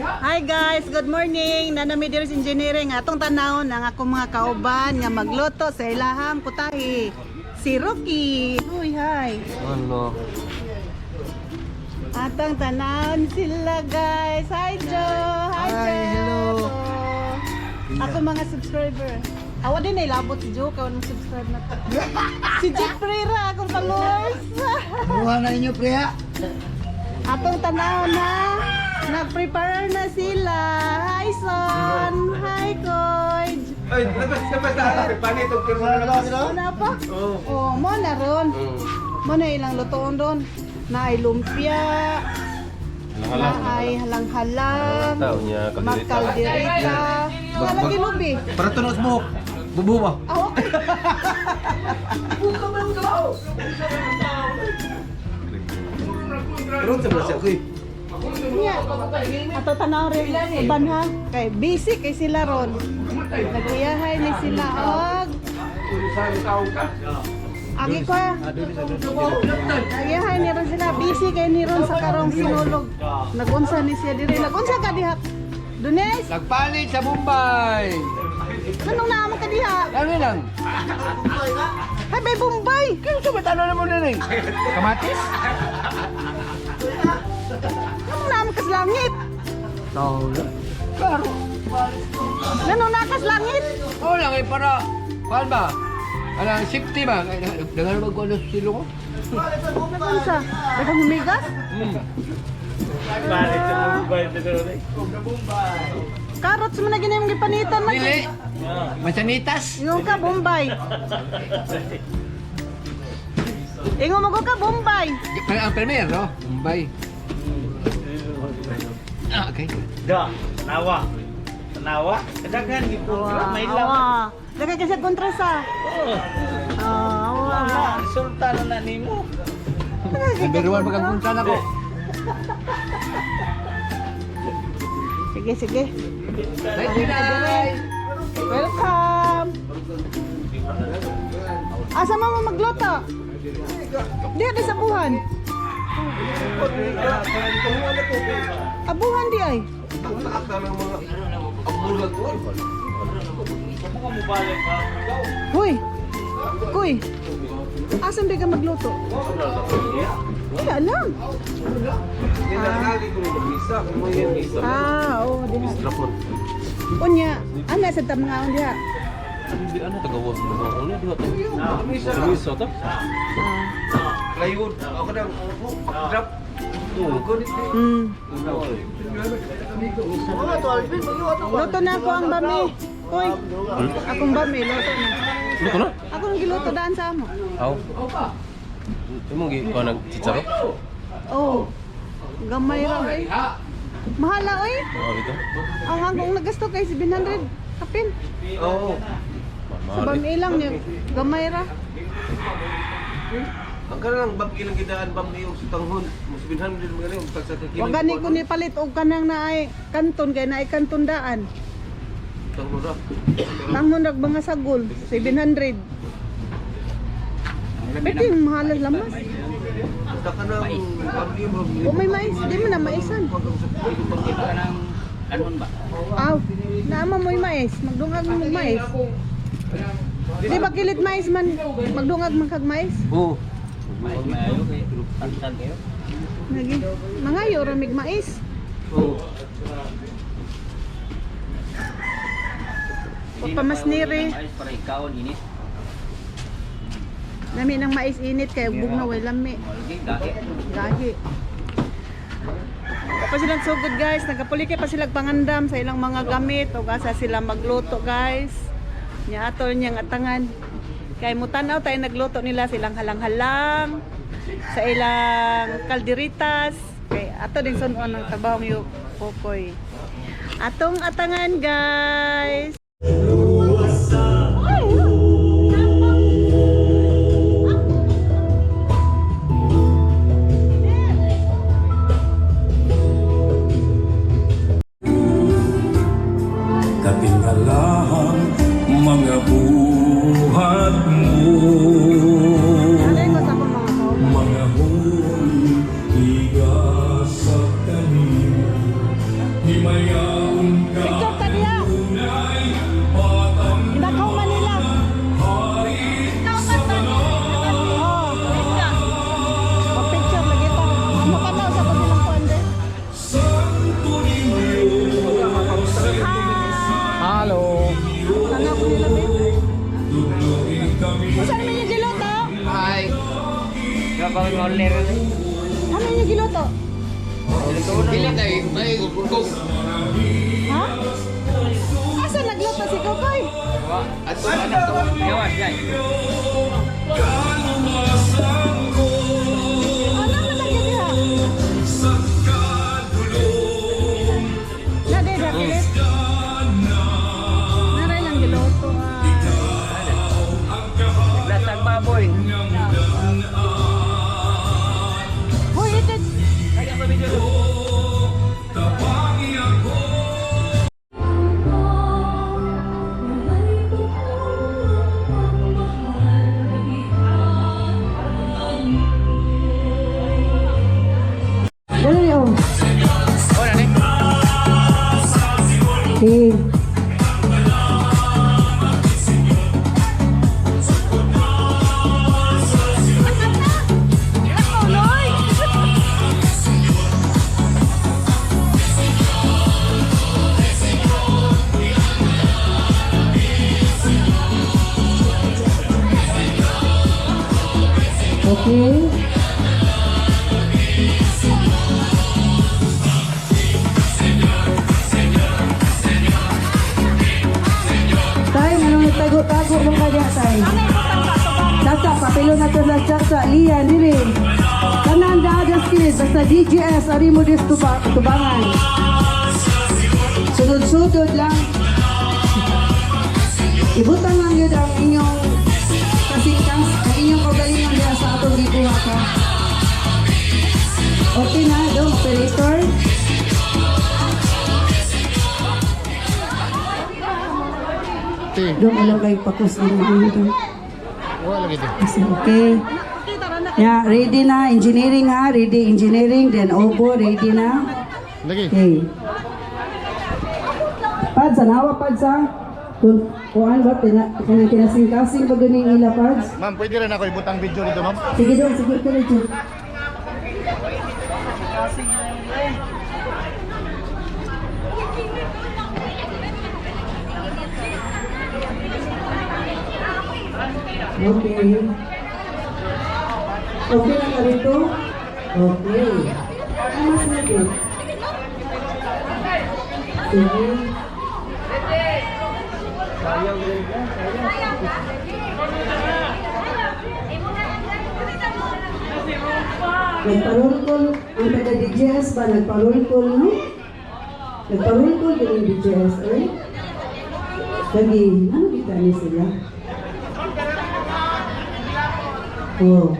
Hi guys, good morning. Nanami diri sa engineering. Atong tanawon ang akong mga kauban nga magluto sa ilahang putahe. Si Rocky. Uy, hi. Ano? Atong tanawon sila guys. Hi Joe. Hi Joe. hello. Ako mga subscriber. Awa din ay labot si Joe kung subscribe na to. Si Jack Pereira akong followers. Buha na inyo, Priya. Atong tanaw na nag-prepare na sila. Hi Son. Hi Koy. Ay, labas na. Pani itong kirma. Ano pa? Oh, mo na ron. Mo na ilang lutoon doon. Na ay lumpia. Na ay halang-halang. Magkalderita. Nalagi lubi. Para tunog mo. Bubuh ba? Oh, okay. Ron sa Brazil ko eh. Nya. Ato tanaw rin uban ha. Kay busy kay sila ron. Nagriyahay ni sila og agi ko. Nagriyahay ni ron sila busy kay ni ron sa karong sinulog. Nagunsa ni siya diri. Nagunsa ka diha. Dunes, Nagpalit sa Mumbai. anong naman ka diha? Ano lang? Hay bay Bombay. Kaya sa ba't ano naman na rin? Kamatis? Anong naman kas langit? No. Klaro. Anong nakas langit? Oo lang eh, para... Paano ba? Alang safety ba? Dengan ba ko ano sa silo ko? Nagunsa. Dagang humigas? Carrots mo na ginayang gipanitan man. Dili. Masanitas. Ingon ka Bombay. Ingon mo ka Bombay. Ang premier, no? Mumbai. Ah, okay. Da, nawa. Nawa, kadaghan gitu. May Awa. laman. Dagan kasi kontra sa. Awa. Wala, resulta na nimo. Number 1 magkakuntan ako. Sige, sige. Thank you, Nay. Welcome. Asa mo magluto? Di sa buhan. Abuhan di ay. Hoy. Kuy. Asan di ka magluto? Wala lang. Ah, oo, diha. Unya, ana sa tamngaon diha. Hindi ano tagawas mo ba? Ano di ba to? Permiso to? Layud. Ako nang drop. Luto na ako ang bami. Hoy. Akong bami, luto na. Luto na? Ako nang giluto daan sa amo. Aw. Imong gi ko nag chicharo? Oh. Gamay ra. Mahala oy. Oh, ito. Ang hanggang nagasto kay 700 kapin. Oo. Sa bami lang niya. Gamay ra. Ang kanang bab ilang gidaan bab niyo sa tanghon. 700 mga rin tag sa kakilin. Wa gani ko ni palit og kanang naay kanton kay naay kanton daan. Tanghon ra. Tangon rag mga sagol 700. Pwede mahalas lamas. Basta ka nang bab niyo bab niyo. O may mais, di mo na maisan. Kanon ba? Aw, naama mo'y mais, magdungag mo mais. Di ba kilit mais man, magdungag man kag mais? Oo. Mayo kay tantan kayo. Nagi, mangayo ramig mais. Oo. O pamasniri, Ay para ikaw init. nami ng mais init kay bugnaw way lami. Malgi gahi. Gahi. Pa silang sugod guys, nagapulike pa silang pangandam sa ilang mga gamit o asa sila magluto guys. Nya atol niyang atangan. Kay mutanaw tayo nagluto nila silang halang-halang sa ilang kalderitas. Kay ato din sunon ang tabawang yu popoy. Atong atangan guys. Katinggalan mga buhat mo, Alay ko sa akong mga kauban. mga huli, higa sa talim, Picture ka diya. Indakaw Manila. Picture lagi ta. Amo ka daw sa pagbilang kuan de. Halo. Tanaw ko nila be. Usa naman yung giloto? Hi. Kapag order rin. Ano yung giloto? Pila tayo, may cook. Ha? Asa nagluto si Kokoy? At anak ko. Yawas, guys. Ano na lagi diha? Na de dapilit. Naray lang giloto Lasag baboy. Hoy, ito. Kaya sa video to. Dali oh. Oh, nani? Hey. Okay. Tay, nanong tago-tago mong kanya, tay. Tata, papilo na ito na sa Lian, dili. Kanan da adas kinis, basta DGS, ari mo dis tubangan. Sunod-sunod lang. Ibutang lang yun ang inyong kasingkas, ang inyong kagalingan diya sa atong gikuha ka. Okay na, dong, operator. Dong, alam kayo pakus din mo dong. Wala lagi din. Kasi okay. Yeah, ready na. Engineering ha. Ready engineering. Then Obo, ready na. Lagi. Okay. Pads, anawa Pads ha. Kuhaan ba? Kinasing-kasing ba ganing ila Pads? Ma'am, pwede rin ako ibutang video dito, ma'am? Sige dong, sige ka rin. Okay. Okay na ka rito? Okay. Ano mas lagi? Sige. Nagpa-roll call ang taga-DJS ba? Nagpa-roll call, no? Nagpa-roll call din yung DJS, eh? Lagi, ano kita ni sila? Oh.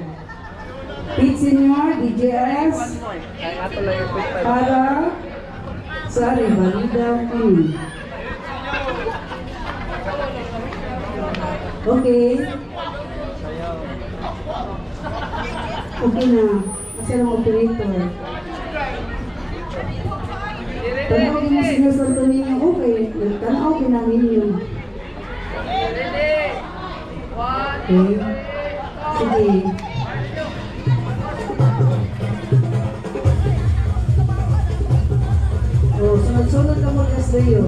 Pete Senior, DJS, para sa Rivalida Team. Okay. Okay na. Kasi ang operator. Tanaw din yung sinusunto ninyo. Okay. Tanaw din namin yun. Okay. Sige. Oh, sunod-sunod ka mo guys sa'yo.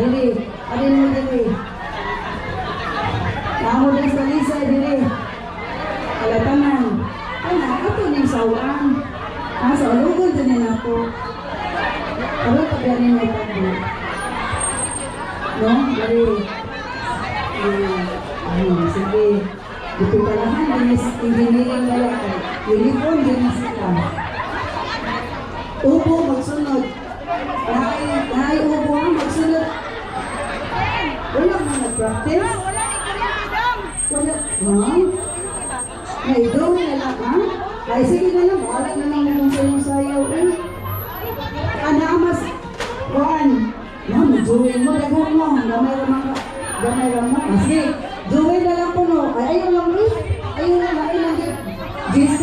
dili. Adin mo dili. Amo din sa Lisa, dili. Kalatanan. Ana, ato ning sawaan. Sa ulugod din ako. Ano pa ganin may pagbo? No? Dari. Sige. Dito palahan, engineering na lang. Uniform din sila. Ubo, magsunod. Nahay ubo ang magsunod. Wala mo nag-practice? Wala. Ha? May doon na lang, ha? Ay, sige na lang. Wala na lang kung sayaw-sayaw. Mas Juan. Ma'am, Joey mo, daghan mo. Gamay lang mo. Sige, Joey na lang po, no? Ay, ayaw lang, eh. Ayaw lang. GC,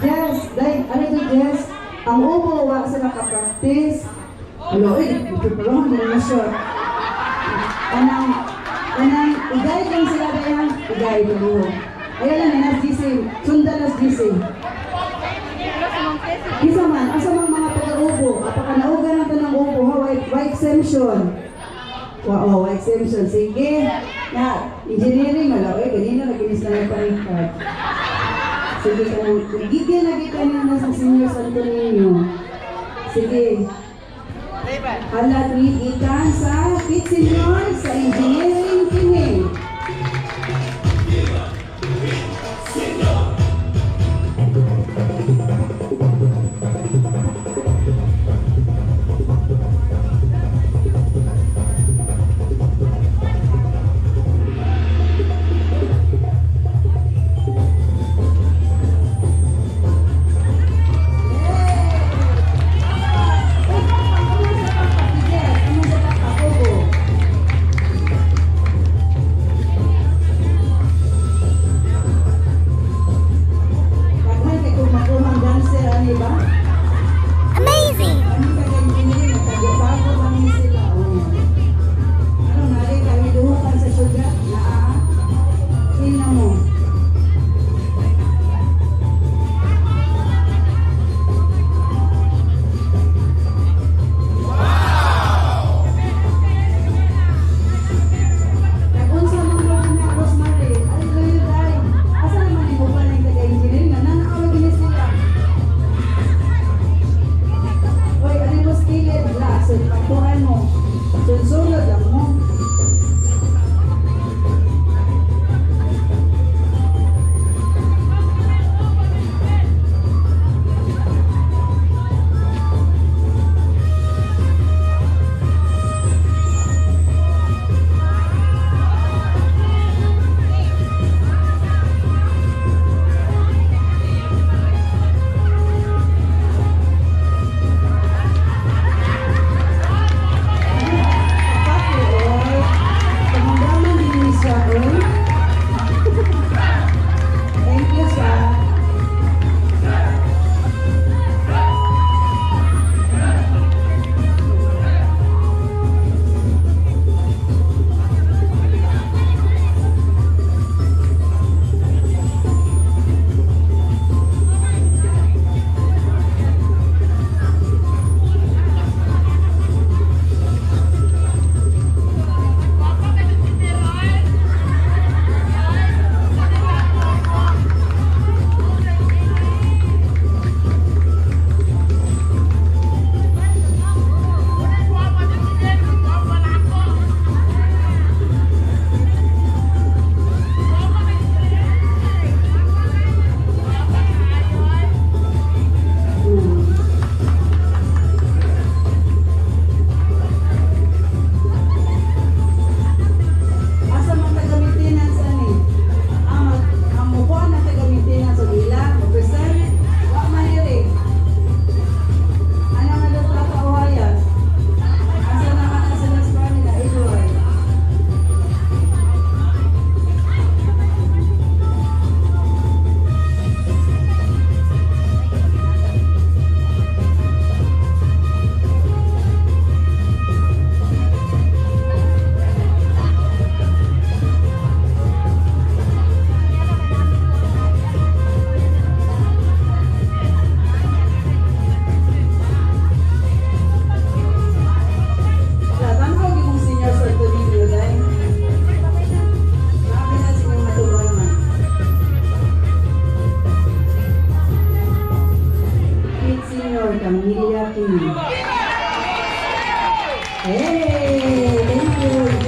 Jess, dahil, ano ito, Jess? Ang upo, wala sila ka-practice. Alo, ipipulungan din na siya. Anang, igay lang sila dahil, igay mo. Ayaw lang, nas GC, sundan nas GC. Isa man, asa mga taga-upo, apaka naugan natin ng upo, ha, white exemption. Wow, exemption. Sige. Na, engineering, malaw, ganina naginis na yung panikat. Sige ka lang. Gigil lagi ka na sa Senior Santo Niño. Sige. Alat ikan sa Pit Senior sa engineering kini.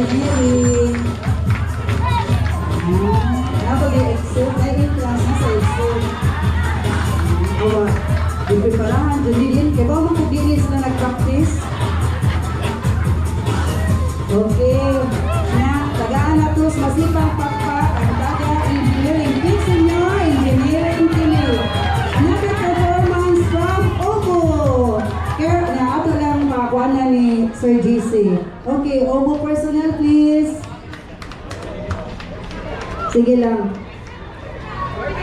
Engineering. Ako di Excel, ay yung class na sa Excel. Awa, di preparahan, din. Kaya ba mga din sila nag-practice? Okay. Na, tagaan na tos, masipang pakpak, ang taga engineering. Pinsan nyo, engineering kini. Another performance from Obo. Kaya, na ato lang makakuha na ni Sir GC. Okay, Obo personnel please. Sige lang.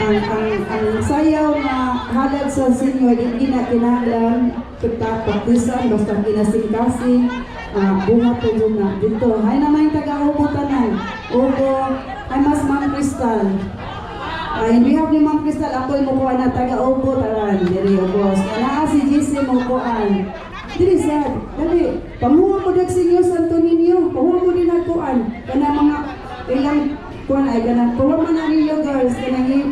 Ang sayaw na halad sa senior, hindi na kinahanglan pagtisan, basta kinasing-kasing, bunga po muna. Dito, hay naman yung taga-ubo tanan. Ubo, ay mas Ma'am Crystal. In behalf ni Ma'am Crystal, ako yung mukuha na taga-ubo tanan. Diri, boss. Naa si GC mukuhaan. Diri, sad. Dali, pamuha mo dag sinyo Santo Niño. Pamuha mo din nagkuhan. Kana mga ilang kuan ay ganang kuha man na ninyo girls kanang yung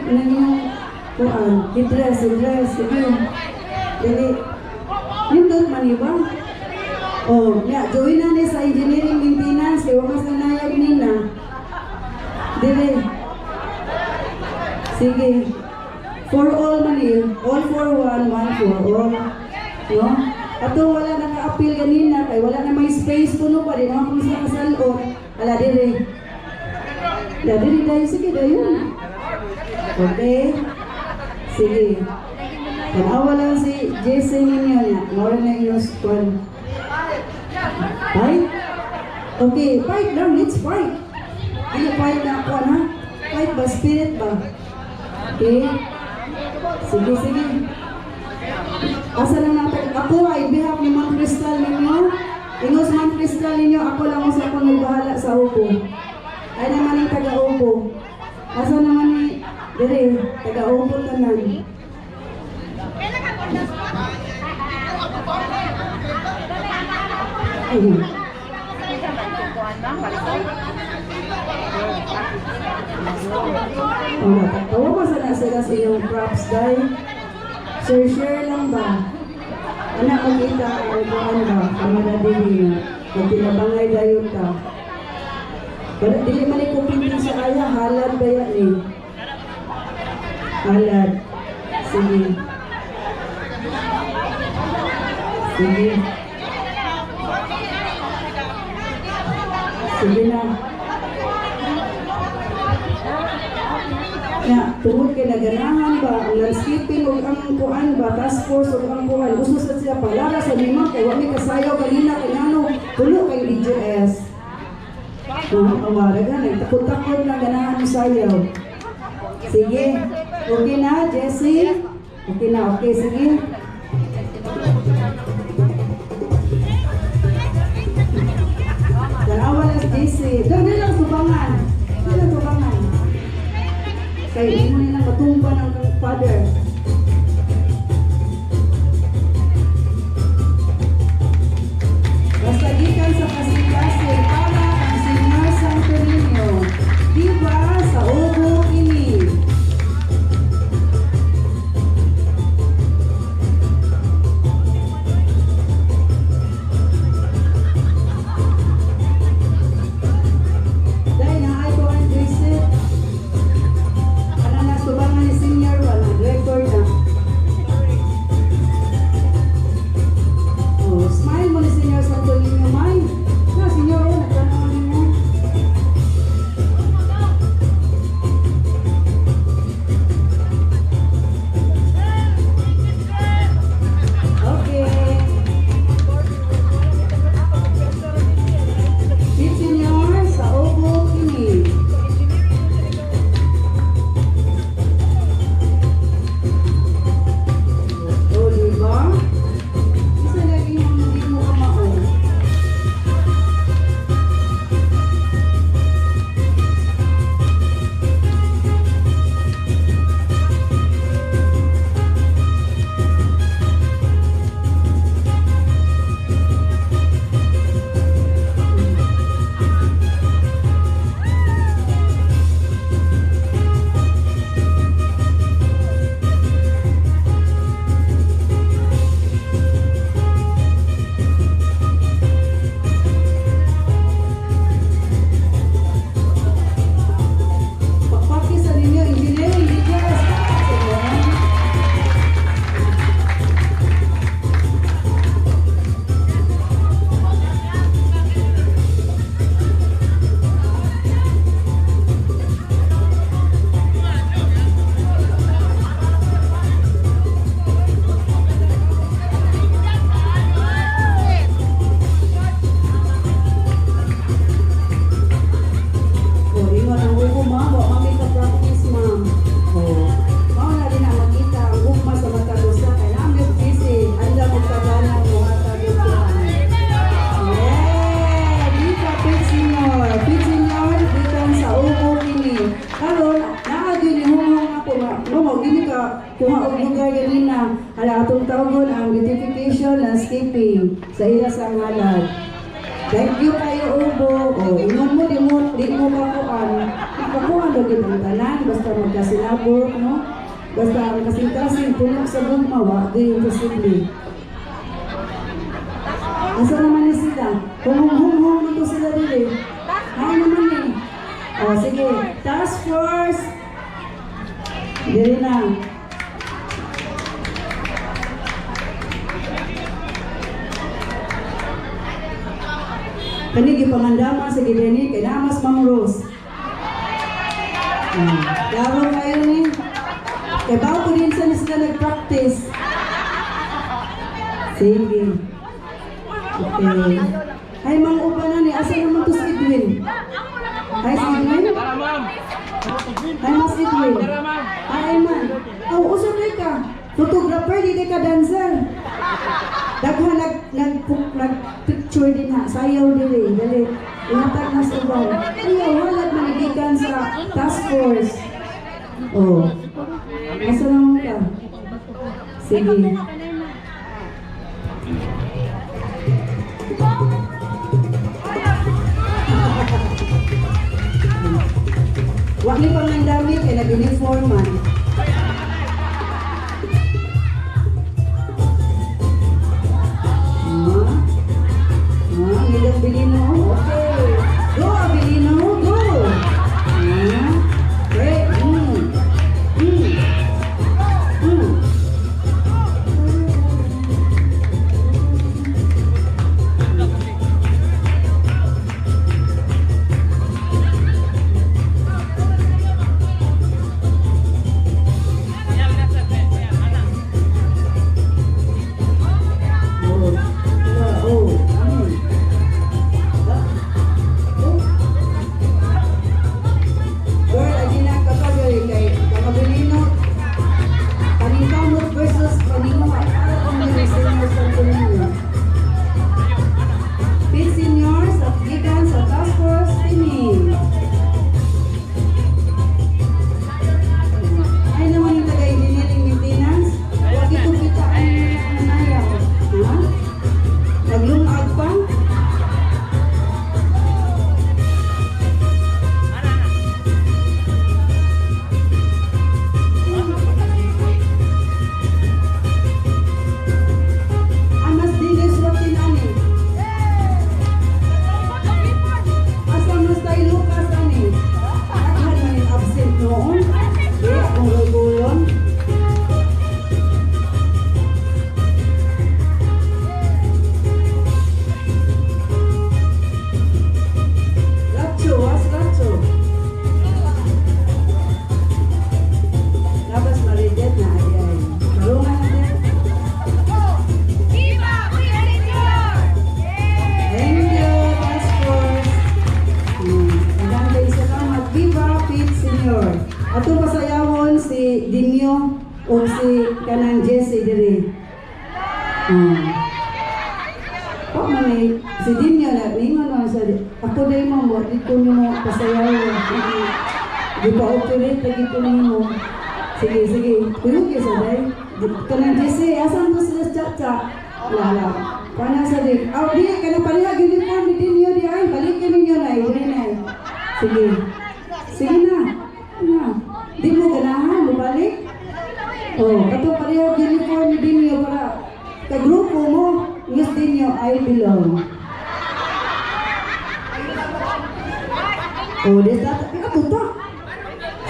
kuan i-dress sige dili nindot man iba oh ya join na ni sa engineering maintenance kay mas nanayag nina dili sige for all man all for one for all no ato wala na ka-appeal ganina kay wala na may space kuno pa din ako sa kasalot ala dili. Dali dahil sige dayon. Okay. Sige. Tanawa lang si Jesse ninyo niya. Mora na yung squad. Fight? Okay, fight lang. Let's fight. Ano fight na ako na? Fight ba? Spirit ba? Okay. Sige, sige. Asa lang natin. Ako ay behalf ni Ma'am Crystal ninyo. Ingos Ma'am Crystal ninyo. Ako lang sa akong nagbahala sa upo. Ay naman yung taga-ubo. Asa naman ni Dere, taga-ubo tanan. Tawa pa sana sila sa iyong props, guys. Share lang ba? Anak magkita ang buwan ba? Kamara din magtinabangay dayon ka. Wala, dili man ay kumpintin sa aya, halad ba yan eh? Halad. Sige. Sige. Sige na. Ya, tungod kay naganahan ba, ang landscaping o ang kuan ba, task force o ang kuan, gusto sa sila palara sa lima, kay wami kasayaw kanina, kay ano, tulo kay DJS. Awara ka, nagtakot-takot na ganahan mo sayaw. Sige. Okay na, Jessie? Okay na, okay. Sige. Dalawa na si Jessie. Doon lang subangan. Doon lang subangan. Kaya hindi mo nilang matumba ng father. Basta gikan sa kasi-kasi para ang Senior Santo Niño. Diba sa Obo ini? score ganina. Hala atong tawgon ang beautification landscaping sa ila sa ngalan. Thank you kayo Ubo. O ingon mo di mo kakuan. Kakuan do gid ang tanan basta magkasinabot no. Basta ang kasing-kasing tulog sa gugma wa di imposible. Asa naman ni sila? Hum ito sila dili. Ay naman ni. O sige, task force. Dili na. Kani gipangandama sa gideni kay namas Ma'am Rose. Laro kayo ni. Kay bago ko din sila nag-practice. Sige. Okay. Ay, mga upa na ni. Asa naman to si Edwin? Ay, si Edwin? Ay, mas Edwin. Ay, man. Oh, usap ka. Photographer, di ka dancer. Daghan nag-picture din ha. Sayaw din eh. Dali. Inatag na sa ubaw. Ayaw, walag manigikan sa task force. Oh. Asa naman ka? Sige. Wag ni pangandamit kay nag-uniform man. Ngilang Abilino. Okay. Go Abilino, go. Okay. Ato pasayawon si Dinyo o si kanang Jesse diri. Si Dinyo na ningon na sa ako dai mo dito nimo pasayawon. Di ba operate dito nimo. Sige. Kuyo sa dai. Kanang Jesse asan to sila chacha. Wala. Kana sa di. Aw di kana pareha uniform ni Dinyo di ay balik ninyo na ay. Sige na. Di mo ganahan, balik? Oh, kato pareho uniform ni Dinyo para kagrupo mo, Miss Dinyo, I belong. Oh, di sa ato ta.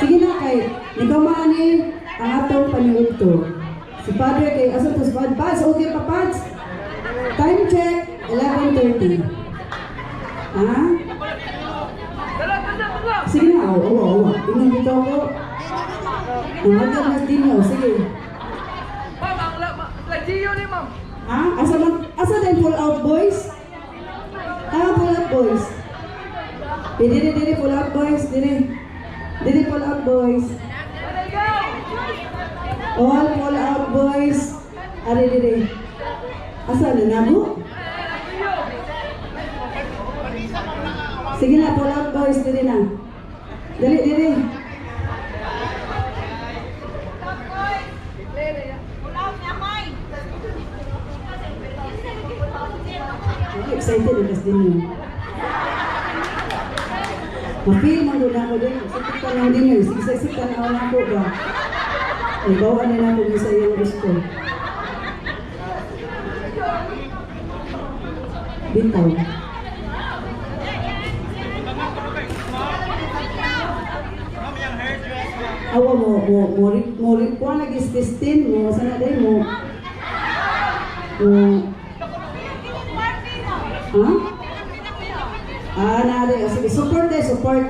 Sige na kay, nagkamani ang atong paniulto. Si Padre kay asa to si Pads, okay pa Pads? Time check, 11:30. Ha? Sige na, oo. Tingnan dito ako. Ang mas Dinyo, sige. Ma'am, ang Gio ni ma'am. Ha? Asa din pull out boys? Pull out boys. Dili pull out boys, dili pull out boys. All pull out boys. Ari dili. Asa na nabo? Sige na, pull out boys, dili na. Dili. excited ulas din yun. Mapil man doon ako din. Sikit ka lang din yun. Sigsik ka na ako ba? Ay, bawaan na ako sa iyong gusto. Bitaw. Awa mo rin po nag-ististin mo. Sana din mo. Ha? Nade. Sige, support eh, support.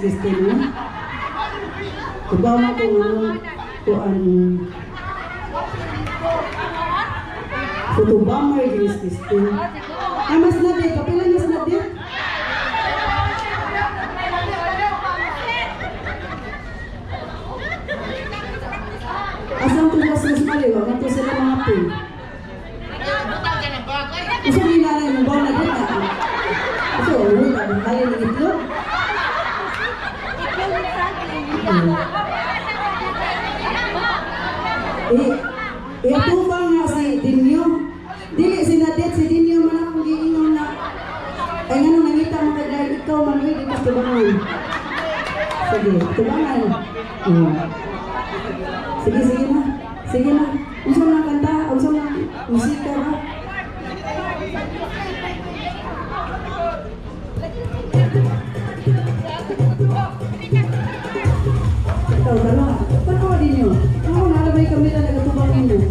Kristino. Kubaw mo kung photobomber Gris Kristino. Mas na din, kapilan mas na din. Asang tugas mas maliwa, kanto sila mga pin. Asang ginanay ng bawa na din na. So, wala, tayo ng itlog. Itubang nga si Dinyo. Dili si Nadet, si Dinyo man akong giingon na. Ay nga nung nangita mo kay dahil ikaw manuwi, di ka tubangan. Sige, tubangan. Sige, sige na. Sige na. Unsang na kanta, unsang na musika ba? Ikaw, dalawa. Panawa din yun. Ako, nalamay kami na nagatubangin mo.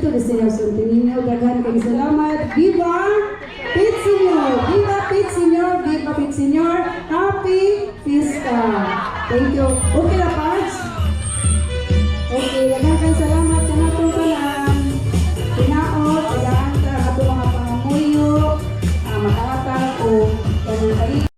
dito di Senior Suntinino. Daghan kay salamat. Viva Pit Senior! Viva Pit Senior! Viva Pit Senior! Happy Fiesta! Thank you. Okay na, Pads? Okay, daghan kay salamat kanatong tanan. Pinaot, daghan ka ato mga pangamuyo, makatang o kanang